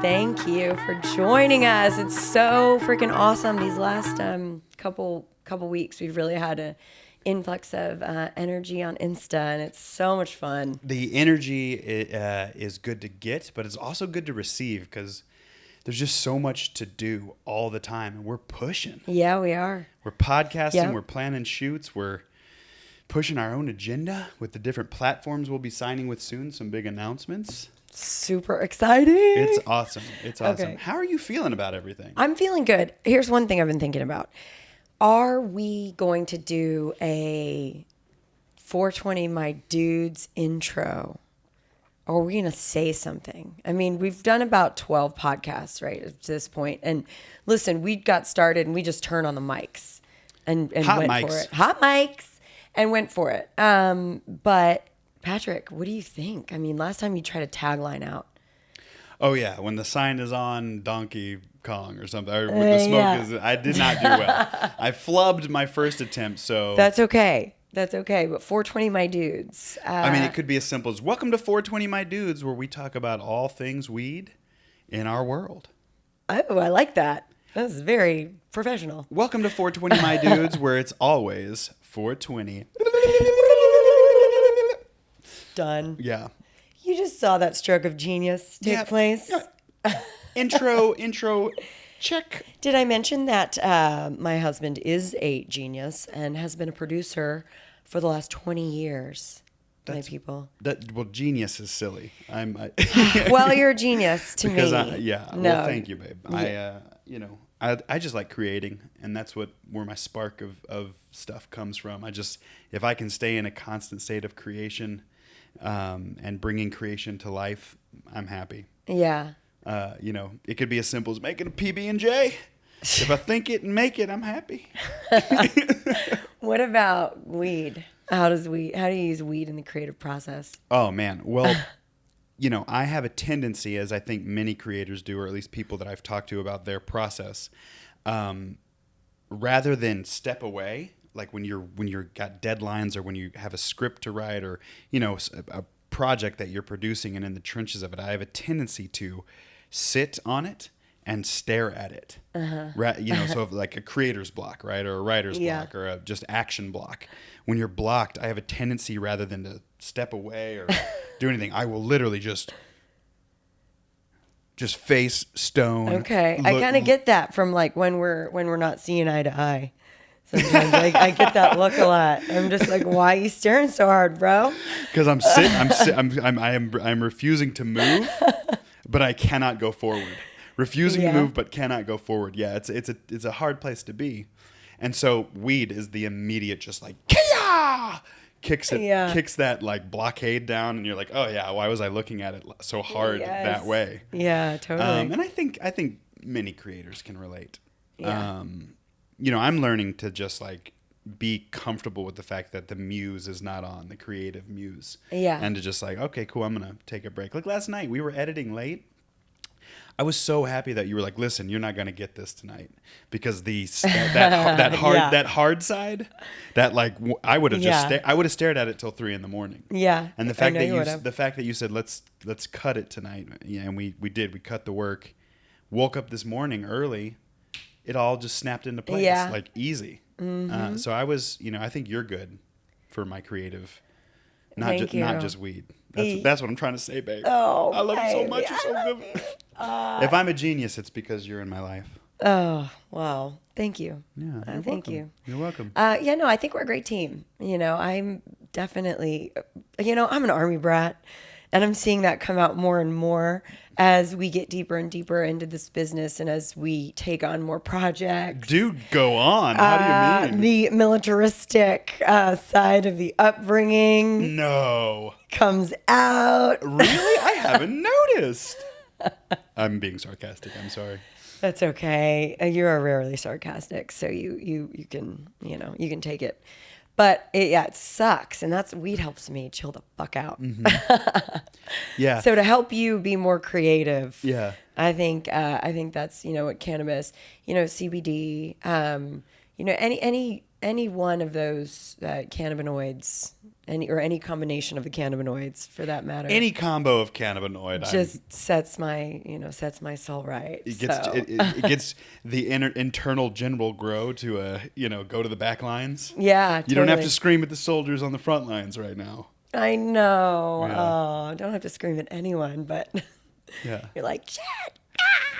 Thank you for joining us. It's so freaking awesome. These last couple weeks, we've really had an influx of energy on Insta, and it's so much fun. The energy is good to get, but it's also good to receive because there's just so much to do all the time, and we're pushing. Yeah, we are. We're podcasting. Yep. We're planning shoots. We're pushing our own agenda with the different platforms we'll be signing with soon. Some big announcements. Super exciting. It's awesome. It's awesome. Okay. How are you feeling about everything? I'm feeling good. Here's one thing I've been thinking about. Are we going to do a 420 My Dudes intro? Or are we going to say something? I mean, we've done about 12 podcasts, right, to this point. And listen, we got started and we just turned on the mics and Hot went mics. for it. Hot mics and went for it. But Patrick, what do you think? I mean, last time you tried a tagline out. Oh, yeah. When the sign is on Donkey Kong or something. Or with the smoke is, I did not do well. I flubbed my first attempt, so. That's okay. That's okay. But 420 My Dudes. I mean, it could be as simple as welcome to 420 My Dudes, where we talk about all things weed in our world. Oh, I like that. That's very professional. Welcome to 420 My Dudes, where it's always 420. Done. Yeah. You just saw that stroke of genius take place. Yeah. Intro, check. Did I mention that my husband is a genius and has been a producer for the last 20 years? My people. Well, genius is silly. Well, you're a genius to me. No. Well, thank you, babe. Yeah. I just like creating, and that's where my spark of stuff comes from. If I can stay in a constant state of creation, and bringing creation to life, I'm happy. Yeah. It could be as simple as making a PB&J. If I think it and make it, I'm happy. What about weed? How do you use weed in the creative process? Oh, man. Well, I have a tendency, as I think many creators do, or at least people that I've talked to about their process, rather than step away, like when you're got deadlines or when you have a script to write or, a project that you're producing and in the trenches of it, I have a tendency to sit on it and stare at it. So like a creator's block, right? Or a writer's block or a just action block. When you're blocked, I have a tendency rather than to step away or do anything, I will literally just face stone. Okay. I kind of get that from like when we're not seeing eye to eye. Sometimes I get that look a lot. I'm just like, why are you staring so hard, bro? Because I'm refusing to move, but I cannot go forward. Refusing to move, but cannot go forward. Yeah, it's a hard place to be, and so weed is the immediate, just like Kia! kicks that like blockade down, and you're like, oh yeah, why was I looking at it so hard that way? Yeah, totally. And I think many creators can relate. Yeah. I'm learning to just like be comfortable with the fact that the muse is not on, the creative muse. Yeah. And to just like, okay, cool, I'm going to take a break. Like last night, we were editing late. I was so happy that you were like, listen, you're not going to get this tonight because that hard side, that like I would have stared at it till 3 a.m. Yeah. And the fact that you said let's cut it tonight, and we did. We cut the work. Woke up this morning early. It all just snapped into place, like easy. Mm-hmm. So I was, I think you're good for my creative, not just weed. That's what I'm trying to say, babe. Oh, I love you so much. You're so good. If I'm a genius, it's because you're in my life. Oh, wow. Thank you. Yeah. Thank you. You're welcome. I think we're a great team. I'm definitely, I'm an Army brat, and I'm seeing that come out more and more as we get deeper and deeper into this business and as we take on more projects. Dude, go on. How do you mean? The militaristic side of the upbringing comes out. Really? I haven't noticed. I'm being sarcastic. I'm sorry. That's okay. You're rarely sarcastic, so you can take it. But it sucks, and weed helps me chill the fuck out. Mm-hmm. Yeah. So to help you be more creative, yeah, I think that's what cannabis, CBD, any any one of those cannabinoids, any combination of the cannabinoids for that matter, Any combo of cannabinoid just sets my soul right. it gets the internal general grow to go to the back lines. Yeah, You don't have to totally. scream at the soldiers on the front lines right now. I know. Yeah. Oh, don't have to scream at anyone, but Yeah. you're like, shit.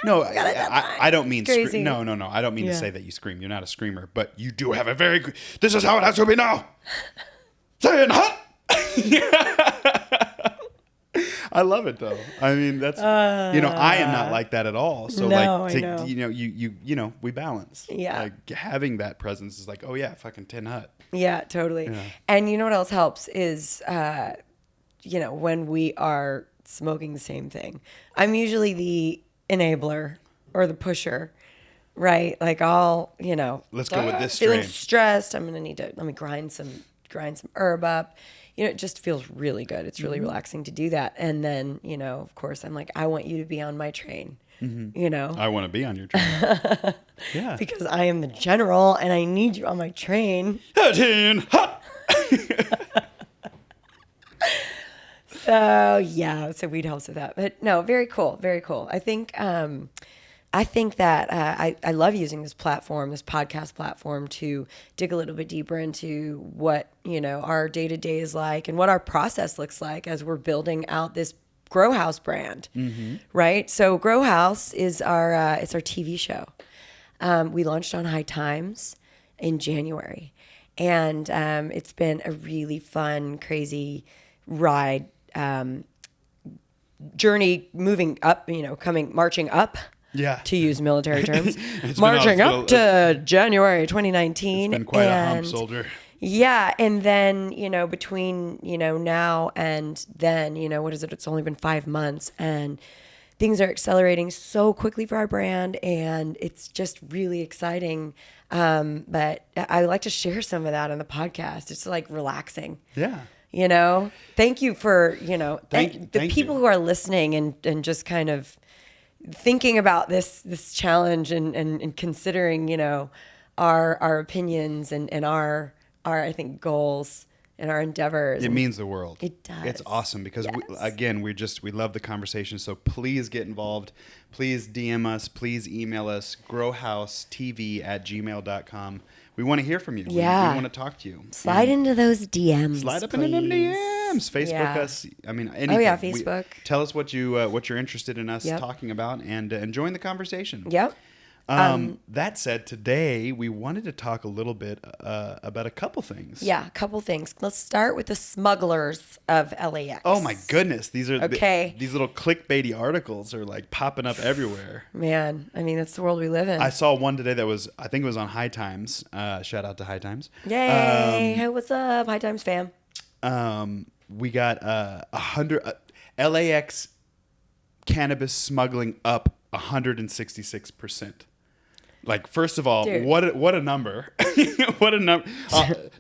No, got it that I don't mean Crazy. no. I don't mean to Yeah. say that you scream. You're not a screamer, but you do have a very good. This is how it has to be now. Saying hot. I love it though. I mean, that's I am not like that at all. So No, like, I know. you we balance. Yeah. Like having that presence is like, oh yeah, fucking 10 hut. Yeah, totally. Yeah. And you know what else helps is, when we are smoking the same thing. I'm usually the enabler or the pusher, right? Like I'll, Let's go with this feeling strain. stressed. I'm gonna need to let me grind some herb up. It just feels really good. It's really relaxing to do that. And then, of course, I'm like, I want you to be on my train. I want to be on your train. Yeah. Because I am the general and I need you on my train. 10 hot. So weed helps with that. But no, very cool, very cool. I think that I love using this podcast platform, to dig a little bit deeper into what our day to day is like and what our process looks like as we're building out this Grow House brand, right? So Grow House is it's our TV show. We launched on High Times in January, and it's been a really fun, crazy ride. Journey moving up, marching up, Yeah. to use military terms, It's marching been up to January 2019. Been quite a hump, soldier. Yeah. And then, between, now and then, what is it? It's only been 5 months, and things are accelerating so quickly for our brand, and it's just really exciting. But I like to share some of that on the podcast. It's like relaxing. Yeah. Thank you for, Thank people you. who are listening and just kind of thinking about this challenge and considering, our opinions and our, I think, goals and our endeavors. It means the world. It does. It's awesome because Yes. we love the conversation. So please get involved. Please DM us. Please email us. growhousetv@gmail.com. We want to hear from you. Yeah. We want to talk to you. Slide into those DMs. Slide up please. into them DMs. Facebook Yeah. us. I mean, anything. yeah, Facebook. Tell us what you're interested in us Yep. talking about, and join the conversation. Yep. That said, today we wanted to talk a little bit about a couple things. Yeah, a couple things. Let's start with the Smugglers of LAX. Oh my goodness, these are Okay. these little clickbaity articles are like popping up everywhere. Man, I mean, that's the world we live in. I saw one today that I think it was on High Times. Shout out to High Times. Yay! Hey, what's up, High Times fam? We got 100 LAX cannabis smuggling up 166%. Like, first of all, Dude. what a number. What a number.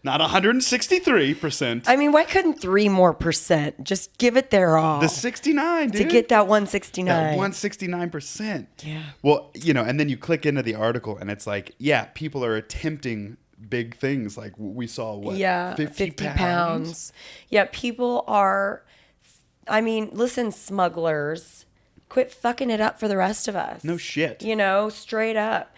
Not 163%. I mean, why couldn't 3 more percent just give it their all The 69, dude. to get that 169? That 169%. Yeah. Well, and then you click into the article and it's like, yeah, people are attempting big things. Like we saw what? Yeah, 50 pounds. Yeah, people are. I mean, listen, smugglers, quit fucking it up for the rest of us. No shit. Straight up.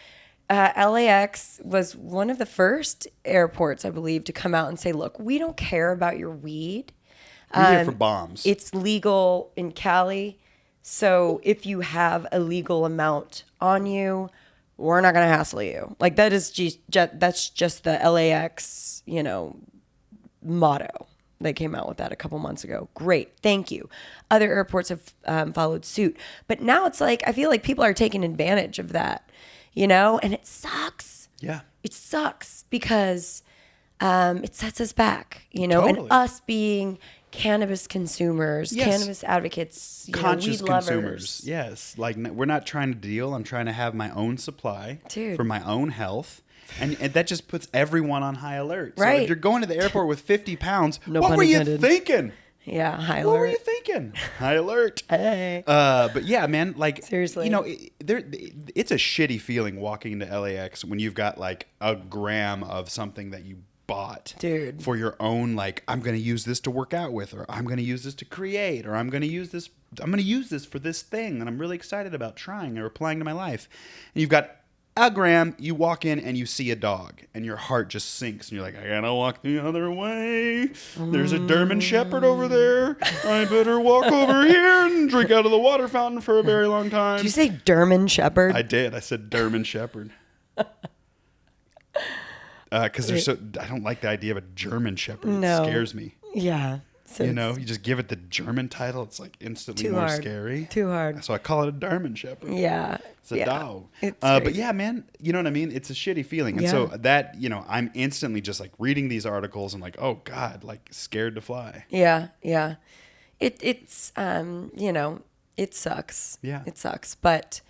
LAX was one of the first airports, I believe, to come out and say, look, we don't care about your weed. We're here for bombs. It's legal in Cali. So if you have a legal amount on you, we're not going to hassle you. Like that's just the LAX, motto. They came out with that a couple months ago. Great. Thank you. Other airports have followed suit. But now it's like, I feel like people are taking advantage of that, and it sucks. Yeah. It sucks because it sets us back, Totally. and us being cannabis consumers, Yes. cannabis advocates, Conscious weed lovers. consumers. Yes. Like we're not trying to deal. I'm trying to have my own supply Dude. for my own health. And that just puts everyone on high alert. So Right. if you're going to the airport with 50 pounds, No what pun were you intended. thinking? Yeah, high What were alert. you thinking? High alert. Hey. But yeah, man, like Seriously. you know, it's a shitty feeling walking into LAX when you've got like a gram of something that you bought, Dude. for your own. Like, I'm going to use this to work out with, or I'm going to use this to create, or I'm going to use this for this thing that I'm really excited about trying or applying to my life. And you've got a gram, you walk in and you see a dog and your heart just sinks and you're like, I gotta walk the other way. There's a German Shepherd over there. I better walk over here and drink out of the water fountain for a very long time. Did you say German Shepherd? I did. I said German Shepherd. Because they're so, I don't like the idea of a German Shepherd. No. It scares me. Yeah. So You know, you just give it the German title, it's like instantly Too more hard. scary. Too hard. So I call it a German Shepherd. Yeah. It's a dog. It's But crazy. yeah, man, you know what I mean? It's a shitty feeling. And Yeah. so that, you know, I'm instantly just like reading these articles and like, oh God, like scared to fly. Yeah, yeah. It's you know, it sucks. Yeah. It sucks. But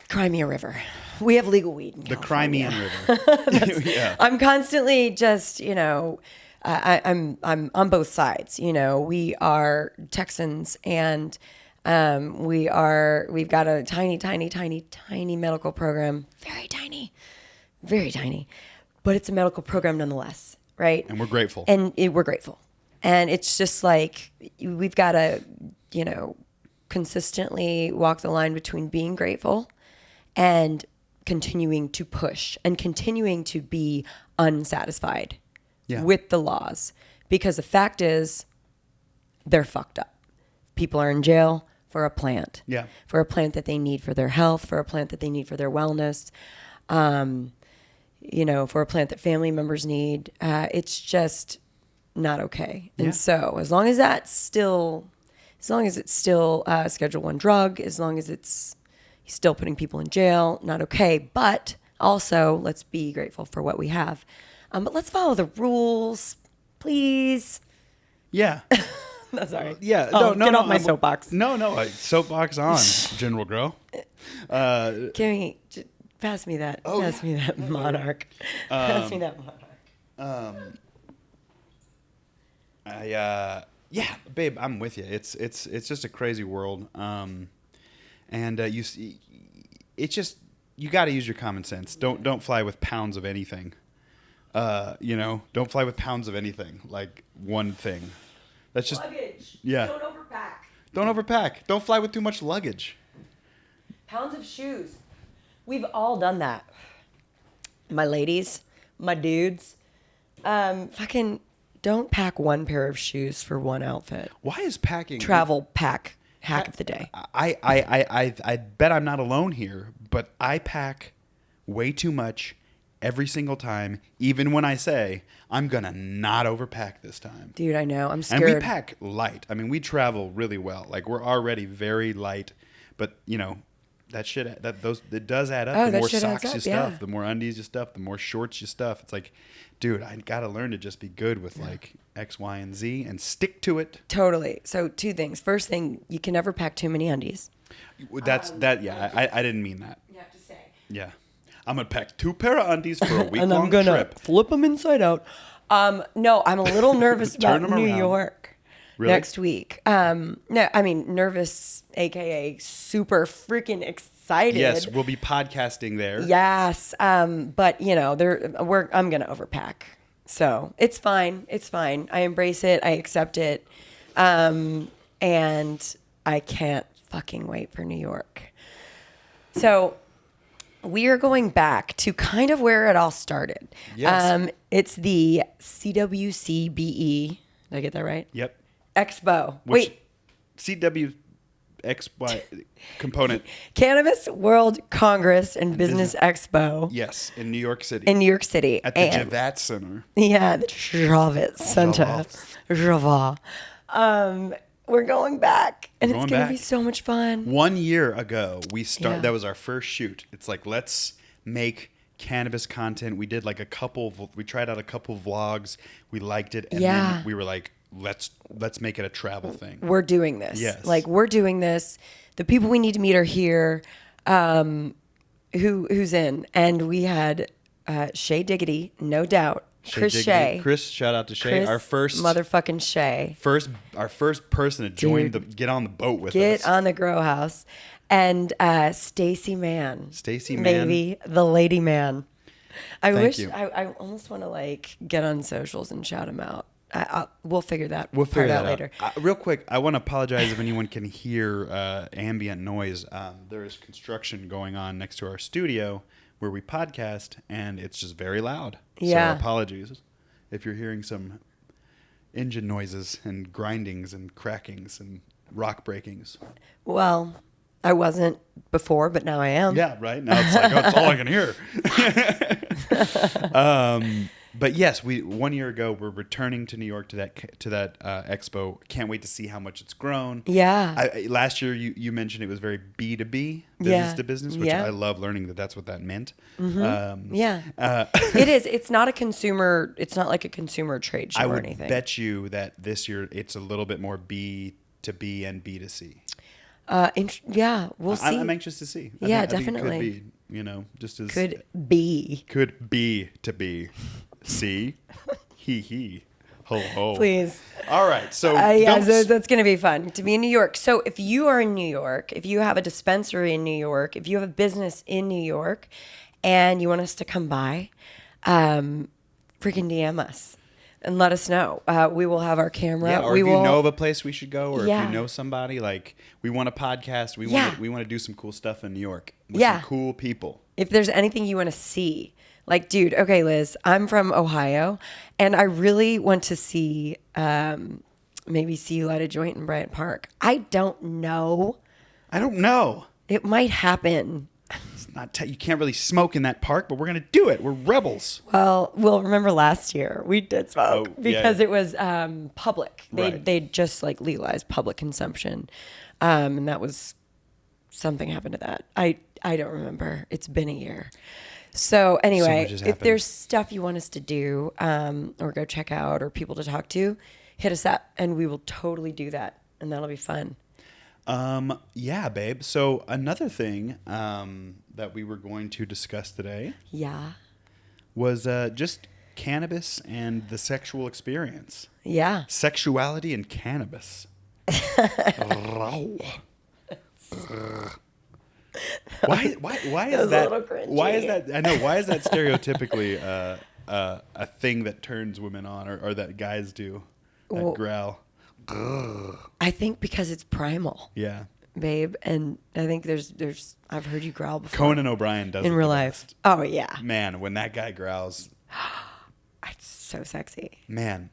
Crimea River. We have legal weed in The California. Crimean River. Yeah. I'm constantly just, you know, I'm on both sides. You know, we are Texans, and we've got a tiny medical program, very tiny, but it's a medical program nonetheless, right? And we're grateful. And we're grateful, and it's just like we've got to, you know, consistently walk the line between being grateful and continuing to push and continuing to be unsatisfied Yeah. with the laws, because the fact is they're fucked up. People are in jail for a plant, Yeah. for a plant that they need for their health, for a plant that they need for their wellness, you know, for a plant that family members need. It's just not okay. Yeah. And so as long as it's still a Schedule 1 drug, as long as it's still putting people in jail, not okay. But also, let's be grateful for what we have. But let's follow the rules, please. Yeah. No, sorry. Yeah. Oh, get off my soapbox. No, soapbox on, General Grow. Pass me that. Oh, Pass me that monarch. Pass me that monarch. Yeah, babe, I'm with you. It's just a crazy world. And it's just, you got to use your common sense. Don't fly with pounds of anything. You know, don't fly with pounds of anything, like one thing. That's just, Luggage. yeah. Don't overpack. Don't overpack. Don't fly with too much luggage. Pounds of shoes. We've all done that. My ladies, my dudes. Fucking don't pack one pair of shoes for one outfit. Why is packing Travel pack hack of the day. I bet I'm not alone here, but I pack way too much every single time, even when I say I'm gonna not overpack this time. Dude, I know. I'm scared. And we pack light. I mean, we travel really well. Like, we're already very light, but you know, that shit, it does add up. Oh, The that more shit adds socks you up, stuff, yeah. the more undies you stuff, the more shorts you stuff. It's like, dude, I gotta learn to just be good with like X, Y, and Z and stick to it. Totally. So two things. First thing, you can never pack too many undies. Yeah, I didn't mean that. You have to say. Yeah. I'm going to pack 2 pair of undies for a And I'm week-long gonna trip. flip them inside out. No, I'm a little nervous Turn about 'em New around. York Really? next week. No, I mean nervous, aka super freaking excited. Yes, we'll be podcasting there. Yes, but you know, I'm gonna overpack, so it's fine. It's fine. I embrace it. I accept it, and I can't fucking wait for New York. So we are going back to kind of where it all started. Yes. It's the CWCBE. Did I get that right? Yep. Expo. Which Wait. CWXY component. Cannabis World Congress and Business Expo Yes, in New York City. in New York City. at the And- Javits Center. Yeah, the Javits Center. Java. We're going back, and it's Going going to back. be so much fun. 1 year ago, Yeah. that was our first shoot. It's like, let's make cannabis content. We did like we tried out a couple vlogs. We liked it. And Yeah. then we were like, let's make it a travel thing. We're doing this. Yes. Like, we're doing this. The people we need to meet are here. Who's in? And we had Shay Diggity, no doubt, Chris Diggity. Shea. Chris, shout out to Shay. Chris Our first motherfucking Shay. our first person to join Dude, get on the boat with us. Get on the Grow House. And Stacy Mann. Stacy Mann. Maybe the lady man. Thank you. I almost want to like get on socials and shout him out. We'll figure that We'll figure part that out later. Real quick, I want to apologize if anyone can hear ambient noise. There is construction going on next to our studio where we podcast, and it's just very loud. Yeah. So apologies if you're hearing some engine noises and grindings and crackings and rock breakings. Well, I wasn't before, but now I am. Yeah, right? Now it's like, oh, that's all I can hear. But yes, 1 year ago, we're returning to New York to that expo. Can't wait to see how much it's grown. Yeah. Last year, you mentioned it was very B2B, business to business, which I love learning that's what that meant. Mm-hmm. It is. It's not a consumer. It's not like a consumer trade show or anything. I would bet you that this year it's a little bit more B2B and B2C. Yeah, we'll see. I'm anxious to see. Yeah, I think definitely. it could be, just as Could be. Could be to be. See? He. Ho, ho. Please. All right. So, so that's going to be fun to be in New York. So if you are in New York, if you have a dispensary in New York, if you have a business in New York and you want us to come by, freaking DM us and let us know. We will have our camera. yeah, or if you know of a place we should go, or if you know somebody, like we want a podcast, we want to do some cool stuff in New York with some cool people. If there's anything you want to see. Like, dude, okay, Liz, I'm from Ohio, and I really want to see, maybe see you light a joint in Bryant Park. I don't know. It might happen. It's not you can't really smoke in that park, but we're going to do it. We're rebels. Well, remember last year we did smoke because it was public. They just like legalized public consumption, and that was something happened to that. I don't remember. It's been a year. So anyway, if there's stuff you want us to do or go check out or people to talk to, hit us up and we will totally do that. And that'll be fun. Yeah, babe. So another thing that we were going to discuss today was just cannabis and the sexual experience. Yeah. Sexuality and cannabis. Why is that? Why is that? I know. Why is that stereotypically a thing that turns women on, or that guys do? That growl. I think because it's primal. Yeah, babe, and I think there's. I've heard you growl before. Conan O'Brien does in real life. Oh yeah, man, when that guy growls, it's so sexy. Man,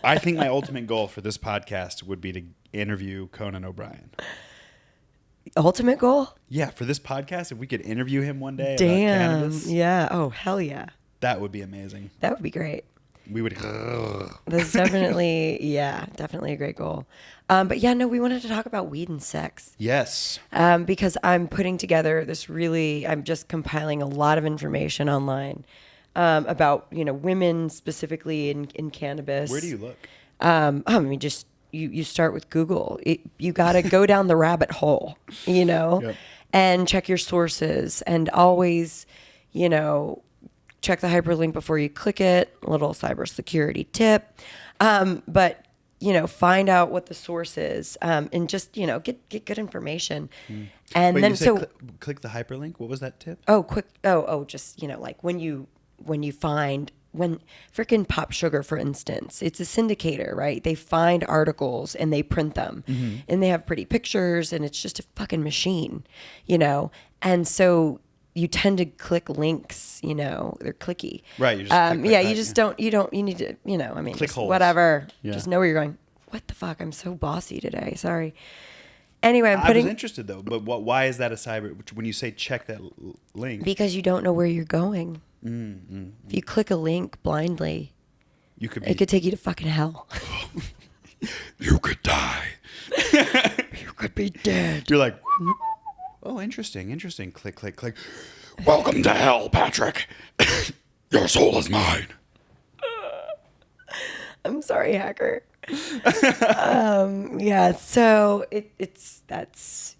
I think my ultimate goal for this podcast would be to interview Conan O'Brien. Ultimate goal? Yeah, for this podcast, if we could interview him one day about cannabis. Yeah. Oh, hell yeah. That would be amazing. That would be great. We would. That's definitely, definitely a great goal. But yeah, no, we wanted to talk about weed and sex. Yes. Because I'm putting together I'm just compiling a lot of information online about, women specifically in cannabis. Where do you look? I mean, just you start with Google. You got to go down the rabbit hole, Yep. and check your sources and always, check the hyperlink before you click it. A little cybersecurity tip. But, find out what the source is and just, get good information. And Wait, then, you said click the hyperlink. What was that tip? Just, like when you find, when freaking Pop Sugar, for instance, it's a syndicator, right? They find articles and they print them and they have pretty pictures and it's just a fucking machine, And so you tend to click links, they're clicky. Right. You just you need to, click holes. Whatever. Yeah. Just know where you're going. What the fuck? I'm so bossy today. Sorry. Anyway, I was interested though, but why is that a cyber, when you say check that link? Because you don't know where you're going. If you click a link blindly, it could take you to fucking hell. You could die. You could be dead. You're like, oh, interesting. Click, click, click. Welcome to hell, Patrick. Your soul is mine. I'm sorry, hacker. So that's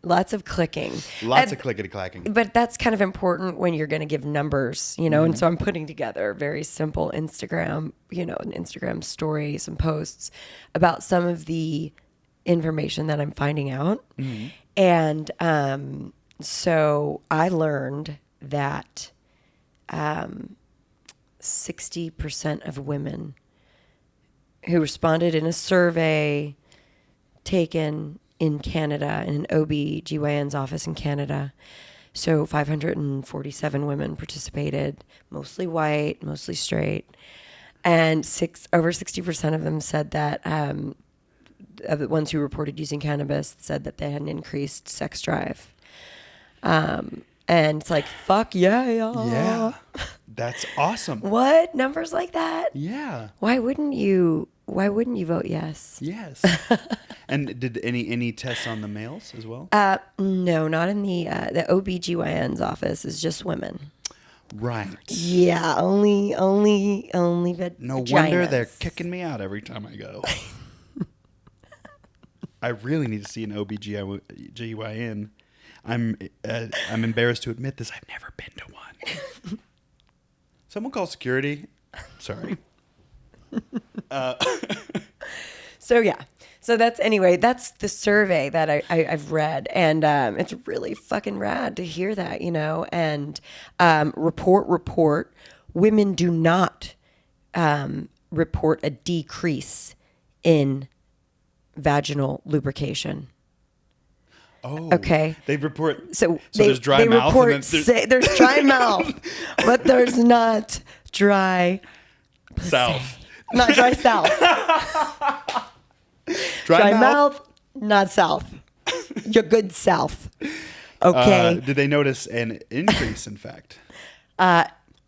Lots of clicking. Lots of clickety-clacking. But that's kind of important when you're going to give numbers, and so I'm putting together a very simple Instagram, an Instagram story, some posts about some of the information that I'm finding out. And so I learned that 60% of women who responded in a survey taken in Canada, in an OB/GYN's office in Canada. So 547 women participated, mostly white, mostly straight. And over 60% of them said that, of the ones who reported using cannabis, said that they had an increased sex drive. And it's like, fuck yeah. Yeah. That's awesome. What? Numbers like that? Yeah. Why wouldn't you vote yes? Yes. And did any tests on the males as well? No, not in the OB/GYN's office. Is just women. Right. Yeah, only No vaginas. wonder they're kicking me out every time I go. I really need to see an OB/GYN. I'm embarrassed to admit this. I've never been to one. Someone call security. Sorry. So yeah. So that's the survey that I've read, and it's really fucking rad to hear that, and report, women do not report a decrease in vaginal lubrication. Oh, okay. They report. So there's dry mouth. Report, And then there's dry mouth, but there's not dry south. Not dry south. Dry mouth, not south. You're good south. Okay. Did they notice an increase? In fact,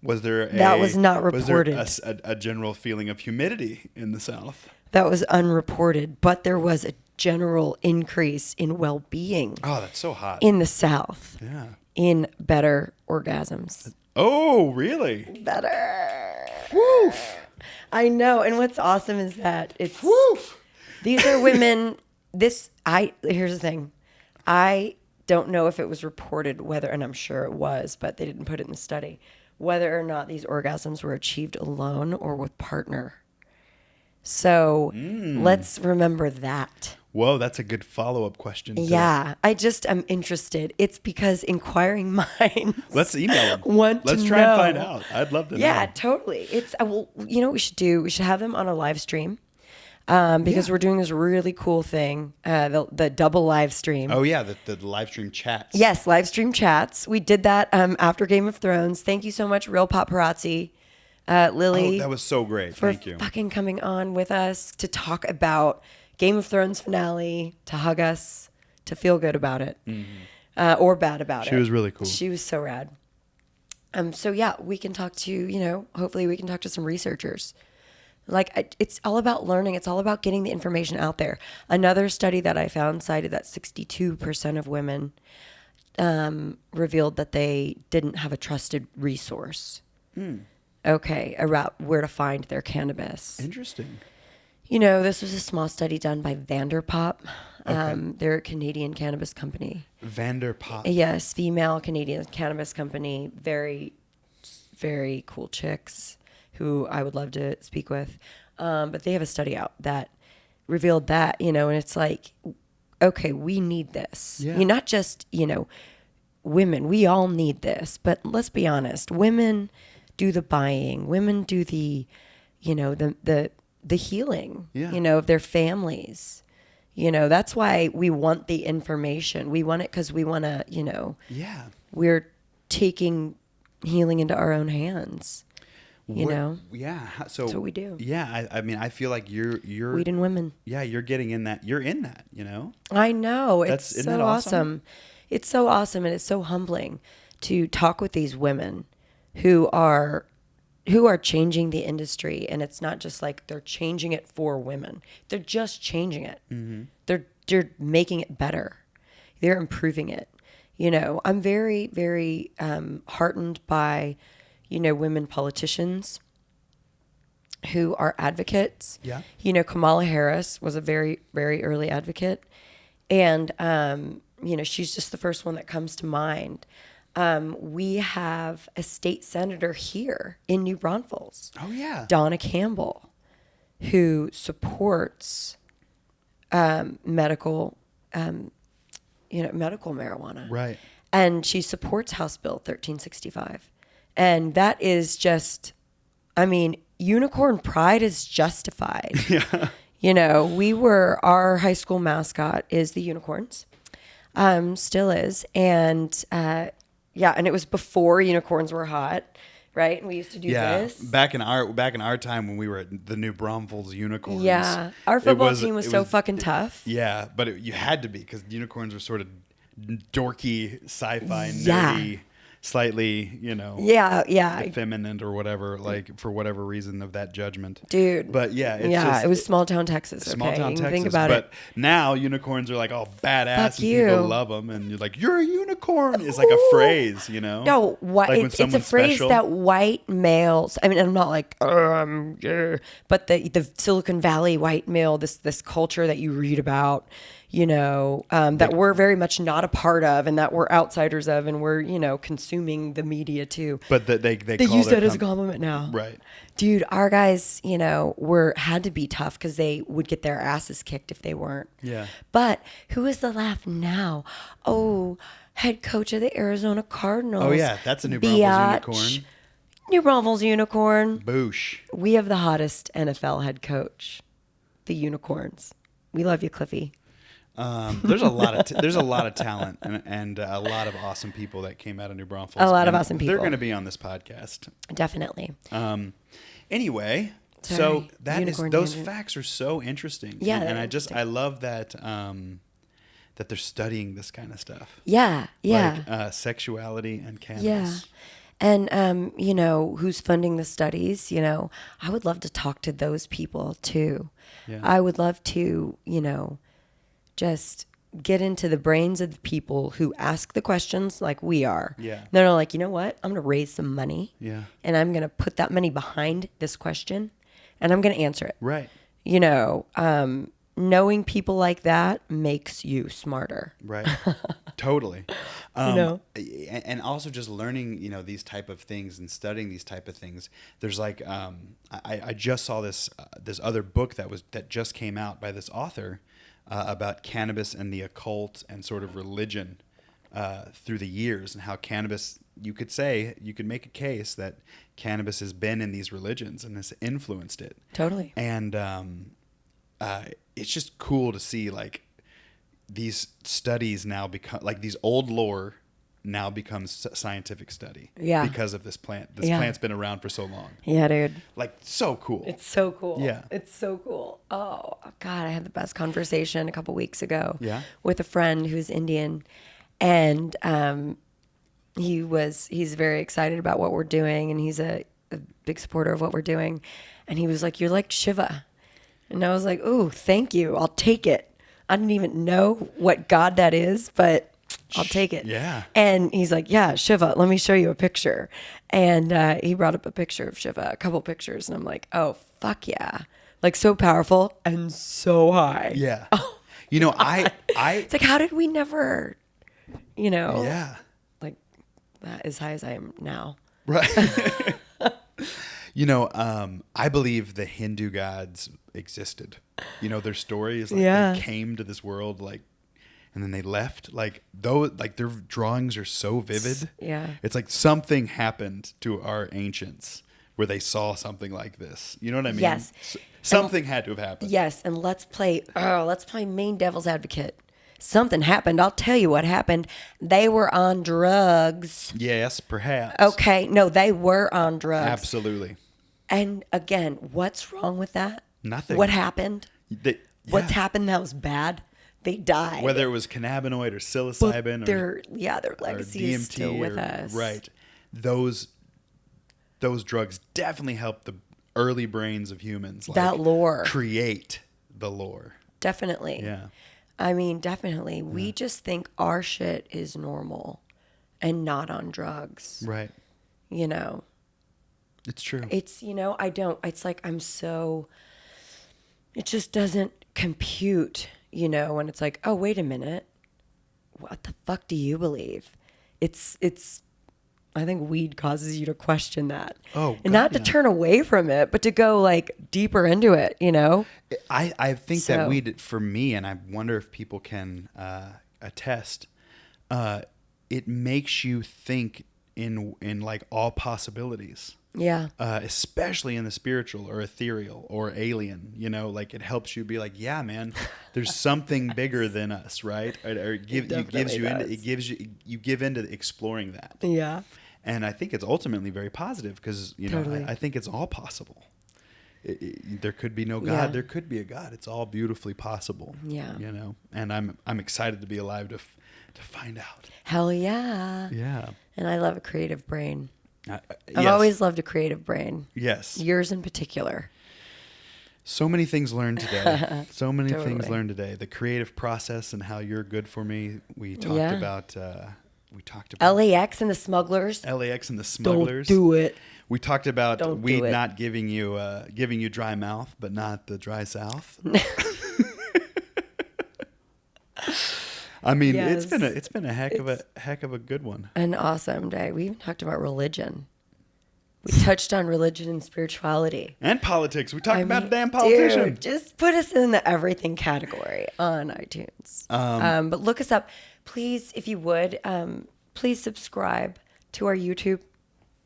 was there that was not reported. Was there a general feeling of humidity in the South? That was unreported, but there was a general increase in well-being. Oh, that's so hot. In the South. Yeah. In better orgasms. Oh, really? Better. Woo. I know. And what's awesome is that it's... Woo. These are women... Here's the thing. I don't know if it was reported whether, and I'm sure it was, but they didn't put it in the study, whether or not these orgasms were achieved alone or with partner. So let's remember that. Whoa, that's a good follow-up question. Yeah, I'm interested. It's because inquiring minds. Let's email them. Let's try and find out. I'd love to know. Yeah, totally. It's well, you know what we should do? We should have them on a live stream. Because we're doing this really cool thing, the double live stream. Oh yeah, the live stream chats. Yes, live stream chats. We did that after Game of Thrones. Thank you so much, Real Paparazzi, Lily. Oh, that was so great. For Thank you. fucking coming on with us to talk about Game of Thrones finale, to hug us, to feel good about it, or bad about it. She was really cool. She was so rad. So yeah, we can talk to, hopefully we can talk to some researchers. Like, it's all about learning. It's all about getting the information out there. Another study that I found cited that 62% of women revealed that they didn't have a trusted resource. Okay, about where to find their cannabis. Interesting. This was a small study done by Vanderpop. They're a Canadian cannabis company. Vanderpop. Yes, female Canadian cannabis company. Very, very cool chicks who I would love to speak with. But they have a study out that revealed that, and it's like, okay, we need this. Yeah. You're not just, women, we all need this. But let's be honest, women do the buying. Women do the, the healing, of their families. That's why we want the information. We want it because we want to, we're taking healing into our own hands. Yeah. So that's what we do. Yeah. I mean, I feel like you're Weed and women. Yeah. You're getting in that. You're in that, I know. Isn't So that awesome? It's so awesome. And it's so humbling to talk with these women who are changing the industry. And it's not just like they're changing it for women. They're just changing it. Mm-hmm. They're making it better. They're improving it. I'm very, very heartened by women politicians who are advocates. Yeah. Kamala Harris was a very, very early advocate. And she's just the first one that comes to mind. We have a state senator here in New Braunfels. Oh yeah. Donna Campbell, who supports medical marijuana. Right. And she supports House Bill 1365. And that is just, unicorn pride is justified. Yeah. Our high school mascot is the unicorns, still is. And and it was before unicorns were hot, right? And we used to do this. Back in our time when we were at the New Braunfels Unicorns. Yeah. Our football team was so fucking tough. Yeah, but you had to be because unicorns were sort of dorky, sci-fi, Yeah. nerdy, slightly, Yeah. effeminate or whatever, like for whatever reason of that judgment. Dude. But yeah, it's just, it was small town Texas. small Okay? town You can Texas. Think about but it. now unicorns are like all badass Fuck and you. people love them, and you're like, you're a unicorn. It's like a phrase, No, Like when it's a someone's phrase special. that white males. I'm not like, but the Silicon Valley white male, this culture that you read about, that we're very much not a part of, and that we're outsiders of, and we're consuming the media too. But they call use their that as a compliment now, right? Dude, our guys, had to be tough because they would get their asses kicked if they weren't. Yeah. But who is the laugh now? Oh, head coach of the Arizona Cardinals. Oh yeah, that's a New Braunfels unicorn. New Braunfels unicorn. Boosh. We have the hottest NFL head coach, the Unicorns. We love you, Cliffy. There's a lot of talent and a lot of awesome people that came out of New Braunfels. A lot of and awesome people. They're going to be on this podcast. Definitely. Anyway, Sorry, so that is unicorn those tangent. facts are so interesting. Yeah, and they're I love that that they're studying this kind of stuff. Yeah. Like sexuality and cannabis. Yeah. And, who's funding the studies, I would love to talk to those people too. Yeah. I would love to, just get into the brains of the people who ask the questions like we are. Yeah. They're like, you know what? I'm going to raise some money. Yeah. And I'm going to put that money behind this question and I'm going to answer it. Right. Knowing people like that makes you smarter. Right. Totally. And also just learning, these type of things and studying these type of things. There's like, I just saw this other book that just came out by this author about cannabis and the occult and sort of religion through the years, and how cannabis, you could make a case that cannabis has been in these religions and has influenced it. Totally. And it's just cool to see like these studies now become like these old lore now becomes scientific study. Yeah. Because of this plant. This plant's been around for so long. Yeah, dude. Like so cool. It's so cool. Yeah. It's so cool. Oh, God, I had the best conversation a couple weeks ago Yeah. with a friend who's Indian. And he's very excited about what we're doing. And he's a big supporter of what we're doing. And he was like, you're like Shiva. And I was like, ooh, thank you. I'll take it. I didn't even know what God that is, but I'll take it. Yeah. And he's like, yeah, Shiva, let me show you a picture. And he brought up a picture of Shiva, a couple pictures. And I'm like, oh, fuck yeah. Like so powerful and so high. Yeah. Oh, I it's like, how did we never, yeah. like that as high as I am now? Right. I believe the Hindu gods existed. Their story is like they came to this world and then they left. Like their drawings are so vivid. Yeah. It's like something happened to our ancients where they saw something like this. You know what I mean? Yes. Something had to have happened. Yes, and let's play main devil's advocate. Something happened. I'll tell you what happened. They were on drugs. Yes, perhaps. Okay, no, they were on drugs. Absolutely. And again, what's wrong with that? Nothing. What happened? What's Yeah. happened that was bad? They died. Whether it was cannabinoid or psilocybin But their legacy is still with us. Right. Those drugs definitely help the early brains of humans. That lore. Create the lore. Definitely. Yeah. I mean, definitely. We just think our shit is normal and not on drugs. Right. It's true. It's, it's like it just doesn't compute, when it's like, oh, wait a minute. what the fuck do you believe? It's I think weed causes you to question that. Oh, and God, not to turn away from it, but to go like deeper into it, you know? I think that So- weed, for me, and I wonder if people can attest, it makes you think in like all possibilities. Yeah. Especially in the spiritual or ethereal or alien, you know, like it helps you be like, yeah, man, there's something bigger than us, right? Or it gives you give into exploring that. Yeah. And I think it's ultimately very positive because, you know, Totally. I think it's all possible. There could be no God. Yeah. There could be a God. It's all beautifully possible. Yeah. You know, and I'm excited to be alive to find out. Hell yeah. Yeah. And I love a creative brain. I've Yes. always loved a creative brain. Yes. Yours in particular. So many things learned today. So many Totally. things learned today. The creative process and how you're good for me. We talked Yeah. about. We talked about LAX and the Smugglers. LAX and the Smugglers. Don't do it. We talked about Don't weed do it. not giving you dry mouth, but not the dry south. I mean, Yes. it's been a heck of a good one. An awesome day. We even talked about religion. We touched on religion and spirituality. And politics. We talked about a mean, damn politician. Dude, just put us in the everything category on iTunes. But look us up. Please, if you would, please subscribe to our YouTube.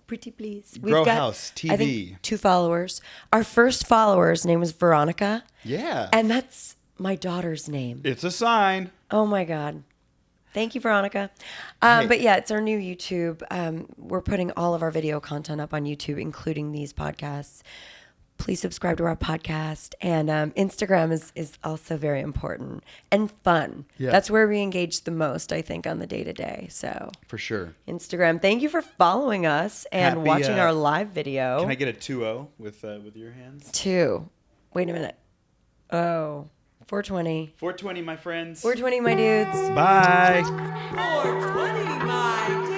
Pretty please. Grow House TV. I think 2 followers. Our first follower's name was Veronica. Yeah. And that's my daughter's name. It's a sign. Oh my God. Thank you, Veronica. Hey. But yeah, it's our new YouTube. We're putting all of our video content up on YouTube, including these podcasts. Please subscribe to our podcast. And Instagram is also very important and fun. Yeah. That's where we engage the most, I think, on the day-to-day. So For sure. Instagram, thank you for following us and Happy, watching our live video. Can I get a 2-0 with your hands? 2. Wait a minute. Oh, 420. 420, my friends. 420, my dudes. Bye. 420, my